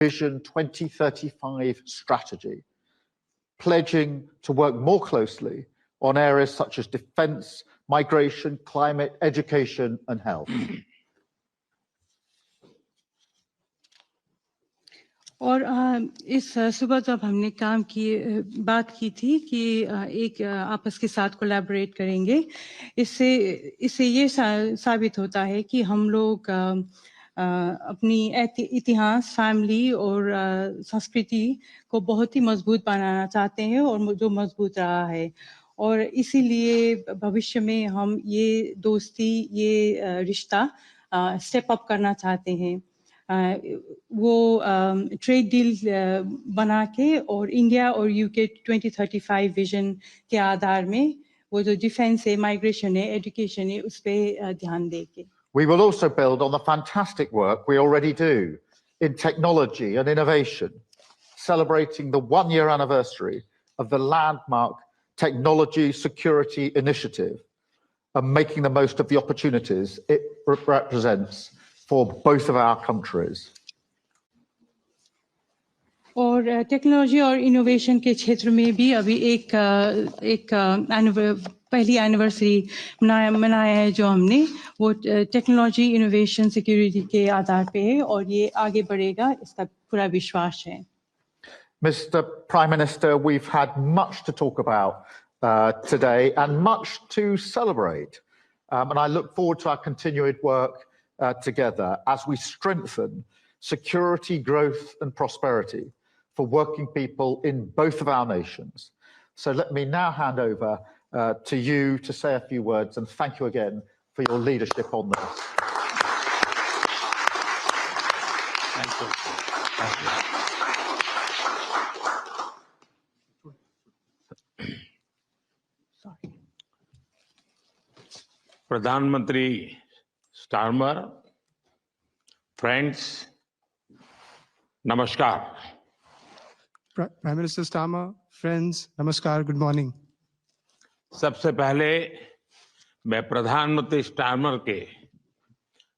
Vision 2035 strategy, pledging to work more closely on areas such as defense, migration, climate, education, and health. और इस सुबह जब हमने बात की थी कि एक आपस के साथ कोलैबोरेट करेंगे, इससे ये साबित होता है कि हम लोग अपनी इतिहास, फैमिली और संस्कृति को बहुत ही मजबूत बनाना चाहते हैं और जो मजबूत रहा है, और इसीलिए भविष्य में हम ये दोस्ती, ये रिश्ता स्टेप अप करना चाहते हैं। वो ट्रेड डील बना के और इंडिया और यूके 2035 विजन के आधार में वो जो डिफेंस है, माइग्रेशन है, एजुकेशन है, उस पे ध्यान देके. We will also build on the fantastic work we already do in technology and innovation, celebrating the one-year anniversary of the landmark Technology Security Initiative and making the most of the opportunities it represents for both of our countries. और technology और innovation के क्षेत्र में भी अभी एक पहली anniversary मनाया है जो हमने, वो टेक्नोलॉजी, इनोवेशन, सिक्योरिटी के आधार पे है और ये आगे बढ़ेगा, इसका पूरा विश्वास है. Mr. Prime Minister, we've had much to talk about today and much to celebrate. And I look forward to our continued work together as we strengthen security, growth and prosperity for working people in both of our nations. So let me now hand over to you to say a few words, and thank you again for your leadership on this. Thank you. Thank you. Sorry. प्रधानमंत्री Starmer, friends, namaskar. Prime Minister Starmer, friends, namaskar, good morning. सबसे पहले मैं प्रधानमंत्री Starmer के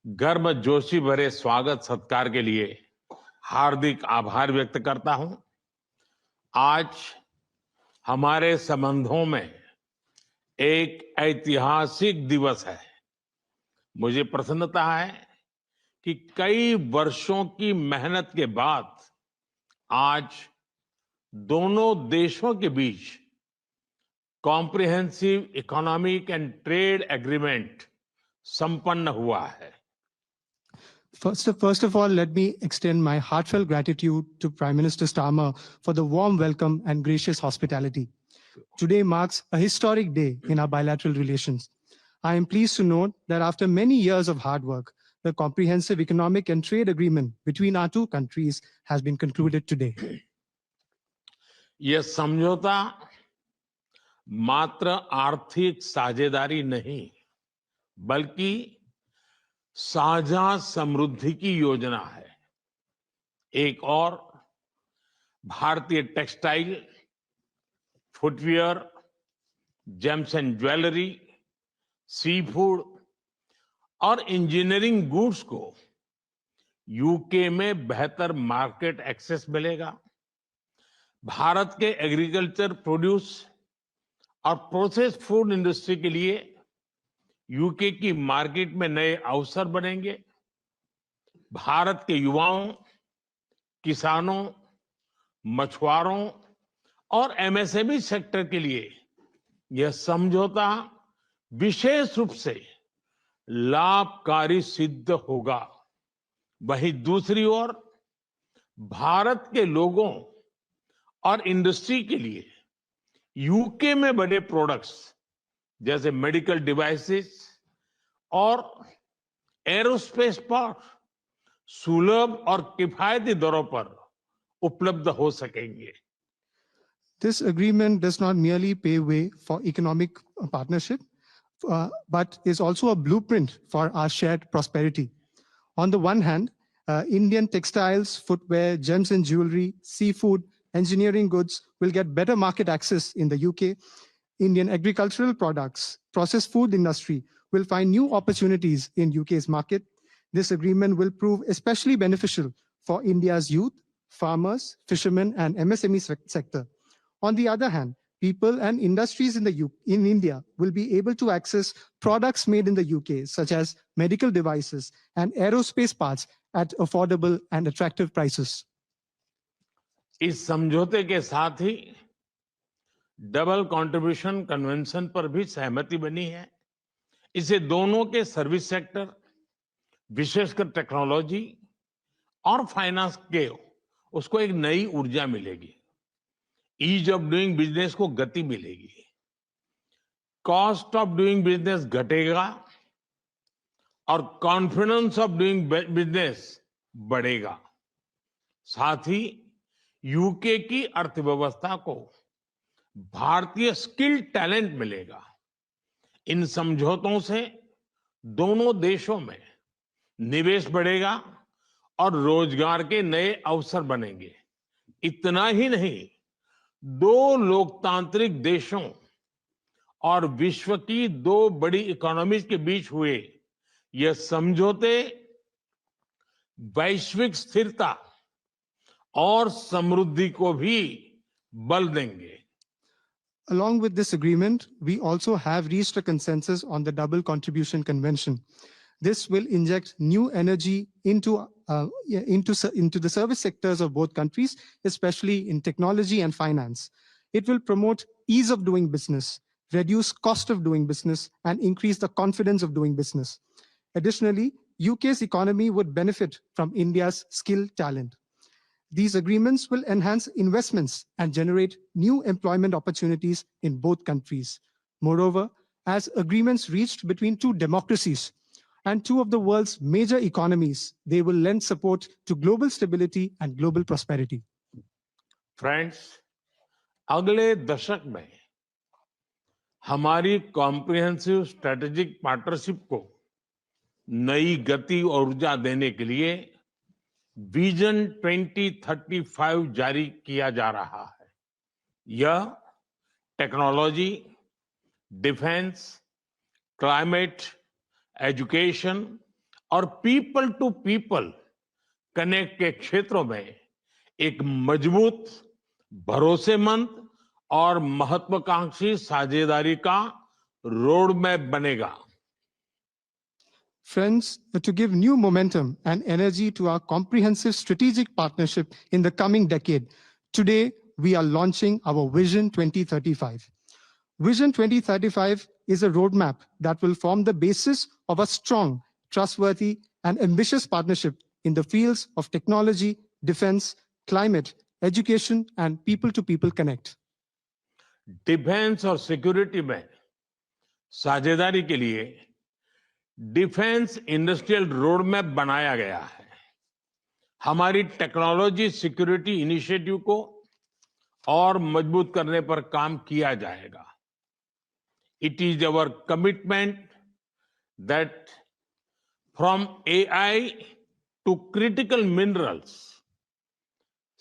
गर्मजोशी भरे स्वागत सत्कार के लिए हार्दिक आभार व्यक्त करता हूं. आज हमारे संबंधों में एक ऐतिहासिक दिवस है. मुझे प्रसन्नता है कि कई वर्षों की मेहनत के बाद आज दोनों देशों के बीच comprehensive economic and trade agreement संपन्न हुआ है. First of all, let me extend my heartfelt gratitude to Prime Minister Starmer for the warm welcome and gracious hospitality. Today marks a historic day in our bilateral relations. I am pleased to note that after many years of hard work, the comprehensive economic and trade agreement between our two countries has been concluded today. यह समझौता मात्र आर्थिक साझेदारी नहीं, बल्कि साझा समृद्धि की योजना है. एक और भारतीय textile, footwear, gems and jewellery, seafood और इंजीनियरिंग गुड्स को यूके में बेहतर मार्केट एक्सेस मिलेगा. भारत के एग्रीकल्चर प्रोड्यूस और प्रोसेस्ड फूड इंडस्ट्री के लिए यूके की मार्केट में नए अवसर बनेंगे. भारत के युवाओं, किसानों, मछुआरों और एमएसएमई सेक्टर के लिए यह समझौता विशेष रूप से लाभकारी सिद्ध होगा. वहीं दूसरी ओर भारत के लोगों और इंडस्ट्री के लिए यूके में बने प्रोडक्ट्स जैसे मेडिकल डिवाइसेस और एरोस्पेस पार्ट सुलभ और किफायती दरों पर उपलब्ध हो सकेंगे. This agreement does not merely pave way for economic partnership, but is also a blueprint for our shared prosperity. On the one hand, Indian textiles, footwear, gems and jewelry, seafood, engineering goods will get better market access in the UK. Indian agricultural products, processed food industry will find new opportunities in UK's market. This agreement will prove especially beneficial for India's youth farmers, fishermen, and MSME sector. On the other hand, people and industries in India will be able to access products made in the UK, such as medical devices and aerospace parts at affordable and attractive prices. इस समझौते के साथ ही double contribution convention पर भी सहमति बनी है। इससे दोनों के सर्विस सेक्टर, विशेषकर टेक्नोलॉजी और फाइनेंस के उसको एक नई ऊर्जा मिलेगी। ईज ऑफ डूइंग बिजनेस को गति मिलेगी, कॉस्ट ऑफ डूइंग बिजनेस घटेगा और कॉन्फिडेंस ऑफ डूइंग बिजनेस बढ़ेगा। साथ ही यूके की अर्थव्यवस्था को भारतीय स्किल टैलेंट मिलेगा। इन समझौतों से दोनों देशों में निवेश बढ़ेगा और रोजगार के नए अवसर बनेंगे। इतना ही नहीं, दो लोकतांत्रिक देशों और विश्व की दो बड़ी इकोनॉमीज के बीच हुए यह समझौते वैश्विक स्थिरता और समृद्धि को भी बल देंगे। Along with this agreement, we also have reached a consensus on the Double Contribution Convention. This will inject new energy into the service sectors of both countries, especially in technology and finance. It will promote ease of doing business, reduce cost of doing business, and increase the confidence of doing business. Additionally, UK's economy would benefit from India's skilled talent. These agreements will enhance investments and generate new employment opportunities in both countries. Moreover, as agreements reached between two democracies and two of the world's major economies, they will lend support to global stability and global prosperity. Friends, अगले दशक में हमारी comprehensive strategic partnership को नई गति और ऊर्जा देने के लिए विजन 2035 जारी किया जा रहा है। यह टेक्नोलॉजी, डिफेंस, क्लाइमेट, एजुकेशन और पीपल टू पीपल कनेक्ट के क्षेत्रों में एक मजबूत, भरोसेमंद और महत्वाकांक्षी साझेदारी का रोड मैप बनेगा। Friends, to give new momentum and energy to our comprehensive strategic partnership in the coming decade, today we are launching our Vision 2035. Vision 2035 is a roadmap that will form the basis of a strong, trustworthy, and ambitious partnership in the fields of technology, defense, climate, education, and people-to-people connect. Defence और security में साझेदारी के लिए defence industrial road map बनाया गया है। हमारी technology security initiative को और मजबूत करने पर काम किया जाएगा। It is our commitment that from AI to critical minerals,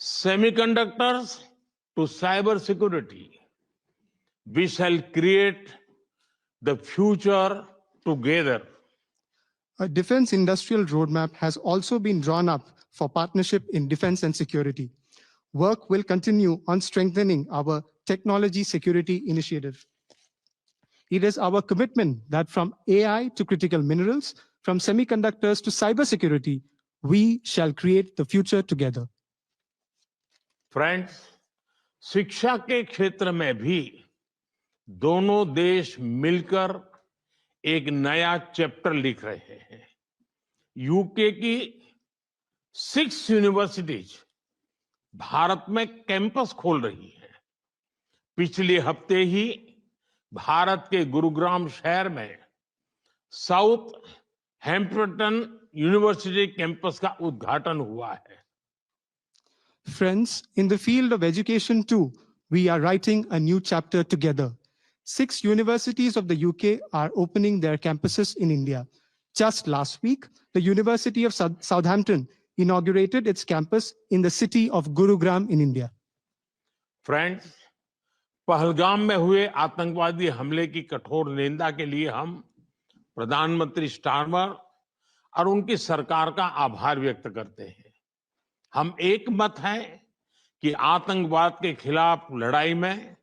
semiconductors to cyber security, we shall create the future together. A defense industrial roadmap has also been drawn up for partnership in defense and security. Work will continue on strengthening our technology security initiative. It is our commitment that from AI to critical minerals, from semiconductors to cybersecurity, we shall create the future together. Friends, शिक्षा के क्षेत्र में भी दोनों देश मिलकर एक नया चैप्टर लिख रहे हैं। यूके की 6 यूनिवर्सिटीज भारत में कैंपस खोल रही हैं। पिछले हफ्ते ही भारत के गुरुग्राम शहर में साउथ हैम्पटन यूनिवर्सिटी कैंपस का उद्घाटन हुआ है। Friends, in the field of education too, we are writing a new chapter together. 6 universities of the UK are opening their campuses in India. Just last week, the University of Southampton inaugurated its campus in the city of Gurugram in India. Friends, Pahalgam में हुए आतंकवादी हमले की कठोर निंदा के लिए हम प्रधानमंत्री स्टारमर और उनकी सरकार का आभार व्यक्त करते हैं। हम एक मत हैं कि आतंकवाद के खिलाफ लड़ाई में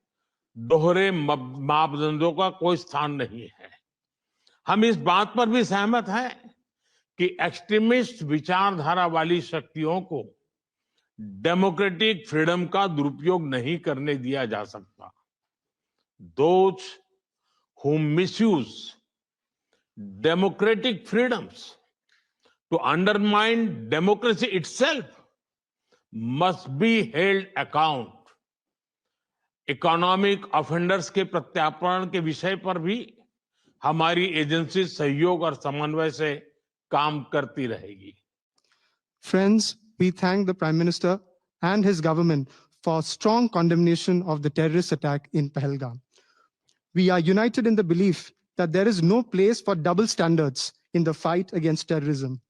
दोहरे मापदंडों का कोई स्थान नहीं है। हम इस बात पर भी सहमत हैं कि एक्सट्रीमिस्ट विचारधारा वाली शक्तियों को डेमोक्रेटिक फ्रीडम का दुरुपयोग नहीं करने दिया जा सकता। Those who misuse democratic freedoms to undermine democracy itself must be held account. Economic offenders के प्रत्यार्पण के विषय पर भी हमारी एजेंसी सहयोग और समन्वय से काम करती रहेगी। Friends, we thank the Prime Minister and his government for strong condemnation of the terrorist attack in Pahalgam. We are united in the belief that there is no place for double standards in the fight against terrorism.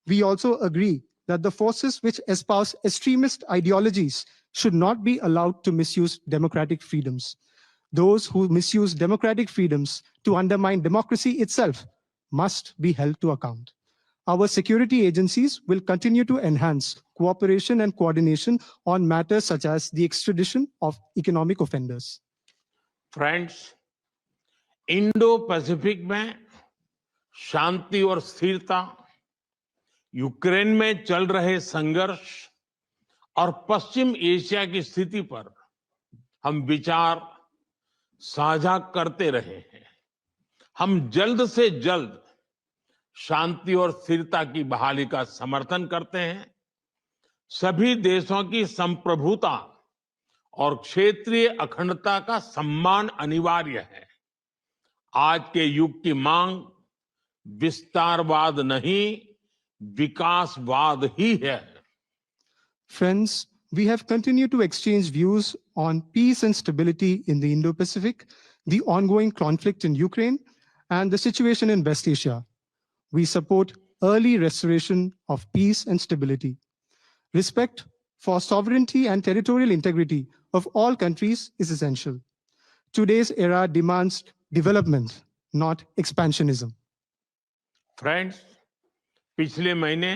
We also agree that the forces which espouse extremist ideologies should not be allowed to misuse democratic freedoms. Those who misuse democratic freedoms to undermine democracy itself must be held to account. Our security agencies will continue to enhance cooperation and coordination on matters such as the extradition of economic offenders. Friends, Indo Pacific में शांति और स्थिरता, Ukraine में चल रहे संघर्ष और पश्चिम Asia की स्थिति पर हम विचार साझा करते रहे हैं। हम जल्द से जल्द शांति और स्थिरता की बहाली का समर्थन करते हैं। सभी देशों की संप्रभुता और क्षेत्रीय अखंडता का सम्मान अनिवार्य है। आज के युग की मांग विस्तारवाद नहीं, विकासवाद ही है। Friends, we have continued to exchange views on peace and stability in the Indo-Pacific, the ongoing conflict in Ukraine, and the situation in West Asia. We support early restoration of peace and stability. Respect for sovereignty and territorial integrity of all countries is essential. Today's era demands development, not expansionism. Friends, पिछले महीने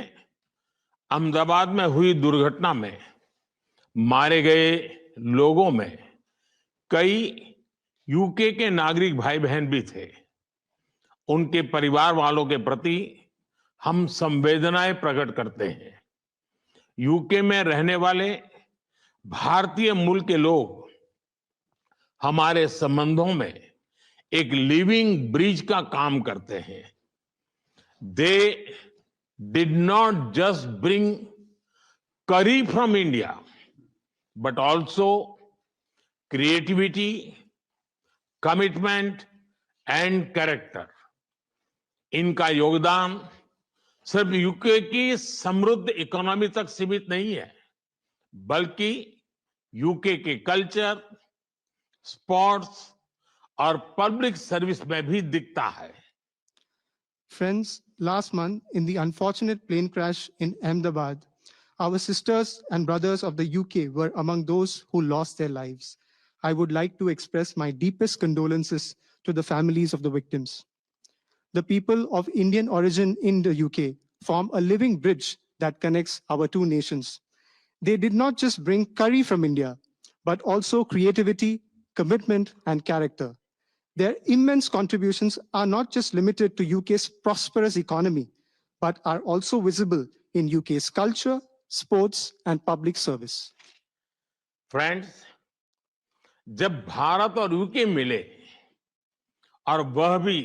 अहमदाबाद में हुई दुर्घटना में मारे गए लोगों में कई यूके के नागरिक भाई बहन भी थे। उनके परिवार वालों के प्रति हम संवेदनाएं प्रकट करते हैं। यूके में रहने वाले भारतीय मूल के लोग हमारे संबंधों में एक लिविंग ब्रिज का काम करते हैं। They did not just bring curry from India, but also creativity, commitment and character. इनका योगदान सिर्फ यूके की समृद्ध इकोनॉमी तक सीमित नहीं है, बल्कि यूके के कल्चर, स्पोर्ट्स और पब्लिक सर्विस में भी दिखता है। Friends, last month in the unfortunate plane crash in Ahmedabad, our sisters and brothers of the UK were among those who lost their lives. I would like to express my deepest condolences to the families of the victims. The people of Indian origin in the UK form a living bridge that connects our two nations. They did not just bring curry from India, but also creativity, commitment, and character. Their immense contributions are not just limited to UK's prosperous economy, but are also visible in UK's culture, sports, and public service. Friends, जब भारत और UK मिले और वह भी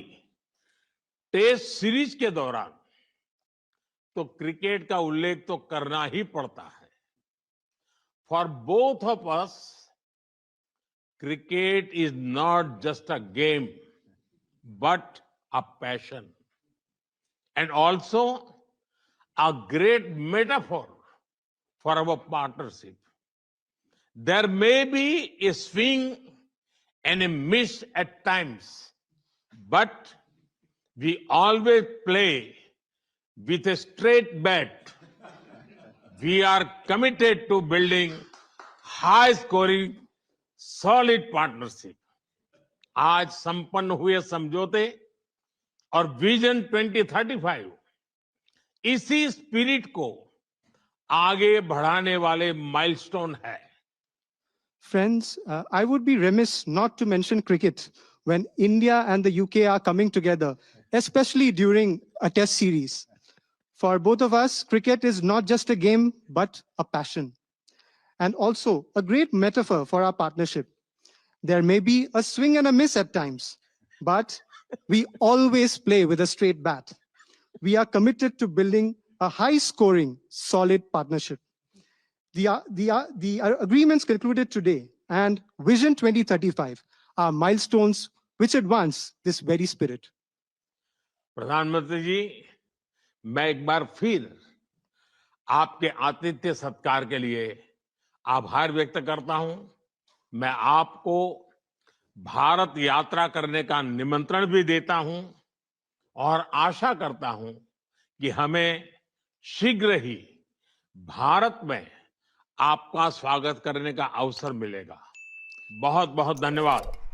test series के दौरान, तो cricket का उल्लेख तो करना ही पड़ता है। For both of us, cricket is not just a game, but a passion, and also a great metaphor for our partnership. There may be a swing and a miss at times, but we always play with a straight bat. We are committed to building high-scoring solid partnership. आज संपन्न हुए समझौते और vision 2035 इसी spirit को आगे बढ़ाने वाले माइलस्टोन है। Friends, I would be remiss not to mention cricket when India and the UK are coming together, especially during a test series. For both of us, cricket is not just a game, but a passion, and also a great metaphor for our partnership. There may be a swing and a miss at times, but we always play with a straight bat. We are committed to building a high-scoring, solid partnership. The agreements concluded today and Vision 2035 are milestones which advance this very spirit. प्रधानमंत्री जी, मैं एक बार फिर आपके आतिथ्य सत्कार के लिए आभार व्यक्त करता हूं। मैं आपको भारत यात्रा करने का निमंत्रण भी देता हूं और आशा करता हूं कि हमें शीघ्र ही भारत में आपका स्वागत करने का अवसर मिलेगा। बहुत बहुत धन्यवाद।